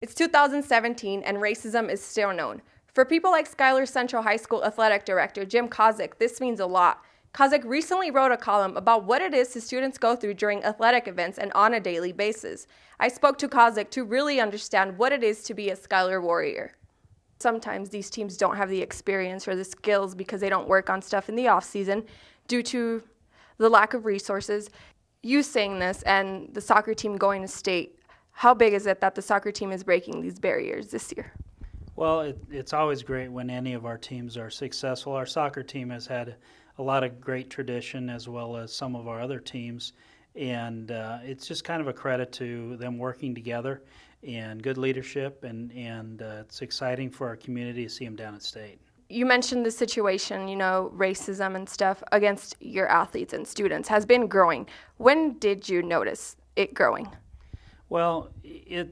It's 2017 and racism is still known. For people like Schuyler Central High School Athletic Director Jim Kasik, this means a lot. Kasik recently wrote a column about what it is his students go through during athletic events and on a daily basis. I spoke to Kasik to really understand what it is to be a Schuyler Warrior. Sometimes these teams don't have the experience or the skills because they don't work on stuff in the off season due to the lack of resources. You saying this and the soccer team going to state, how big is it that the soccer team is breaking these barriers this year? Well, it's always great when any of our teams are successful. Our soccer team has had a lot of great tradition, as well as some of our other teams, and it's just kind of a credit to them working together and good leadership, and it's exciting for our community to see them down at state. You mentioned the situation, racism and stuff against your athletes and students has been growing. When did you notice it growing? Well,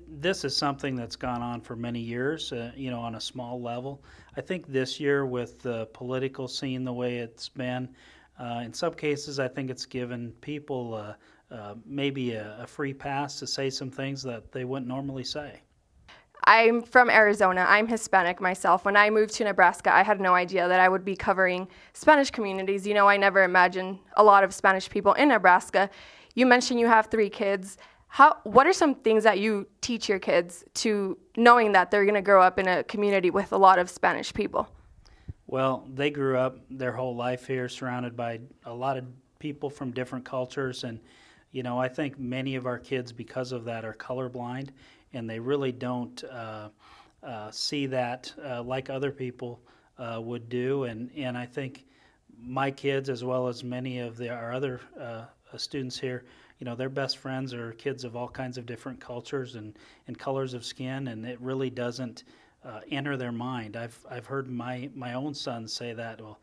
this is something that's gone on for many years, on a small level. I think this year, with the political scene the way it's been, in some cases, I think it's given people maybe a free pass to say some things that they wouldn't normally say. I'm from Arizona. I'm Hispanic myself. When I moved to Nebraska, I had no idea that I would be covering Spanish communities. I never imagined a lot of Spanish people in Nebraska. You mentioned you have 3 kids. What are some things that you teach your kids to knowing that they're going to grow up in a community with a lot of Spanish people? Well, they grew up their whole life here surrounded by a lot of people from different cultures, and I think many of our kids, because of that, are colorblind, and they really don't see that like other people would do, and I think my kids, as well as many of our other students here, their best friends are kids of all kinds of different cultures and colors of skin, and it really doesn't enter their mind. I've heard my own son say that, well,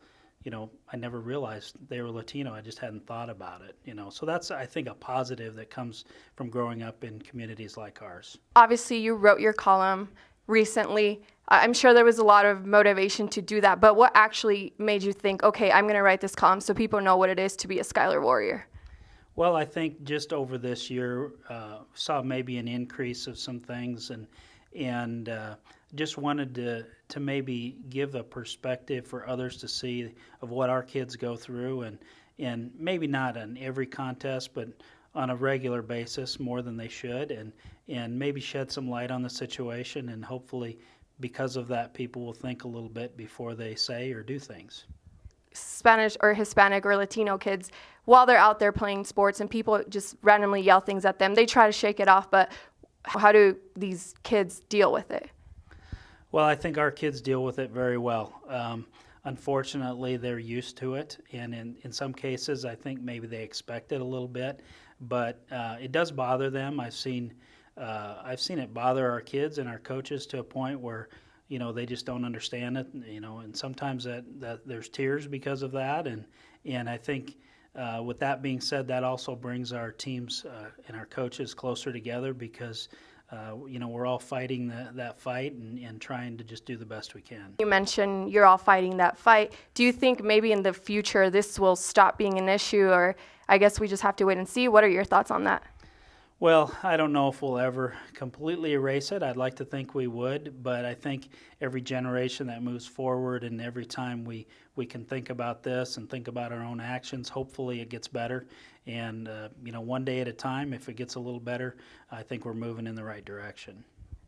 I never realized they were Latino. I just hadn't thought about it, So that's, I think, a positive that comes from growing up in communities like ours. Obviously, you wrote your column recently. I'm sure there was a lot of motivation to do that, but what actually made you think, okay, I'm going to write this column so people know what it is to be a Schuyler Warrior? Well, I think just over this year, saw maybe an increase of some things, and just wanted to maybe give a perspective for others to see of what our kids go through, and maybe not on every contest, but on a regular basis more than they should, and maybe shed some light on the situation, and hopefully because of that, people will think a little bit before they say or do things. Spanish or Hispanic or Latino kids, while they're out there playing sports and people just randomly yell things at them, they try to shake it off, but how do these kids deal with it? Well, I think our kids deal with it very well. Unfortunately, they're used to it, and in some cases, I think maybe they expect it a little bit, but it does bother them. I've seen it bother our kids and our coaches to a point where they just don't understand it, and sometimes that there's tears because of that, and I think with that being said, that also brings our teams and our coaches closer together because we're all fighting that fight and trying to just do the best we can. You mentioned you're all fighting that fight. Do you think maybe in the future this will stop being an issue, or I guess we just have to wait and see? What are your thoughts on that? Well, I don't know if we'll ever completely erase it. I'd like to think we would, but I think every generation that moves forward and every time we can think about this and think about our own actions, hopefully it gets better. And, one day at a time, if it gets a little better, I think we're moving in the right direction.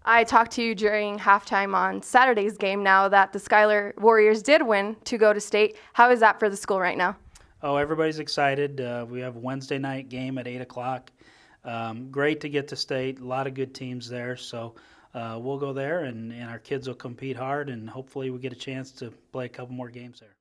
I talked to you during halftime on Saturday's game now that the Schuyler Warriors did win to go to state. How is that for the school right now? Oh, everybody's excited. We have a Wednesday night game at 8 o'clock. Great to get to state, a lot of good teams there, so we'll go there and our kids will compete hard, and hopefully we get a chance to play a couple more games there.